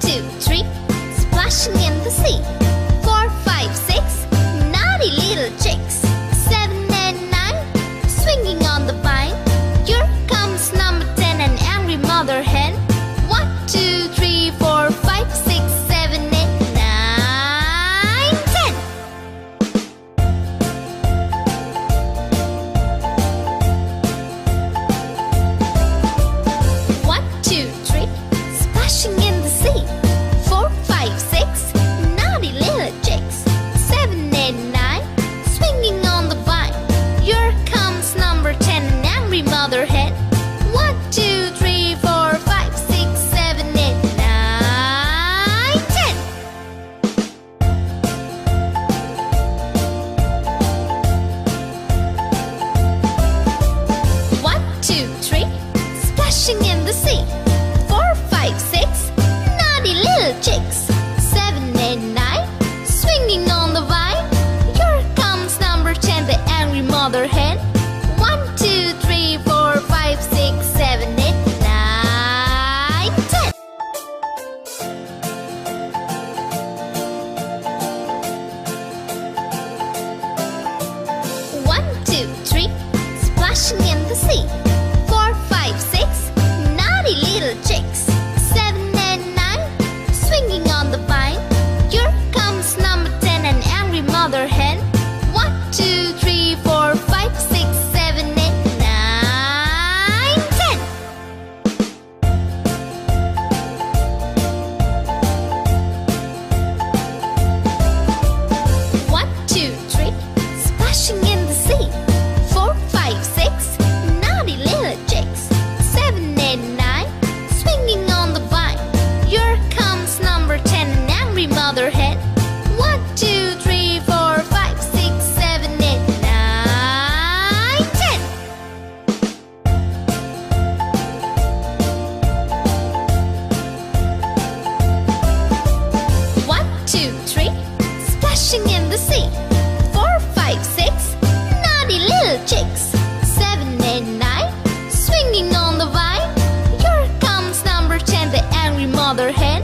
two, three, splashing in the sea. 4, 5, 6, naughty little chicks. 7 and 9, swinging on the vine. Here comes number 10, an angry mother hen. 1, 2, 3, 4, 5, 6, 7, 8, 9, 10. 1, 2, 3, splashing in the sea. 4, 5, 6, naughty little chicks. 7 and 9, swinging on the vine. Here comes number 10, an angry mother hen. 1, 2, 3, 4, 5, 6, 7, 8, 9, 10. 1, 2, 3, splashing in the sea. 4, 5, 6, naughty little chicks. 7 and 9, swinging on the vine. Here comes number 10, the angry mother hen. 1, 2, 3, 4, 5, 6, 7, 8, 9, 10. 1, 2, 3, splashing in the sea. 4, 5, 6, naughty little chicks. 7 and 9, swinging on the vine. Here comes number 10, an angry mother hen. 1, 2, 3, 4, 5, 6, 7, 8, 9, 10. 1, 2, 3, splashing in the sea. 4, 5, 6, naughty little chicks. 7 and 9, swinging on the vine. Here comes number 10, an angry mother hen. 1, 2, 3, 4, 5, 6, 7, 8, 9, 10. 1, 2, 3, splashing in the sea. 4, 5, 6, naughty little chicks. 7 and 9, swinging on the vine. Here comes number 10, the angry mother hen.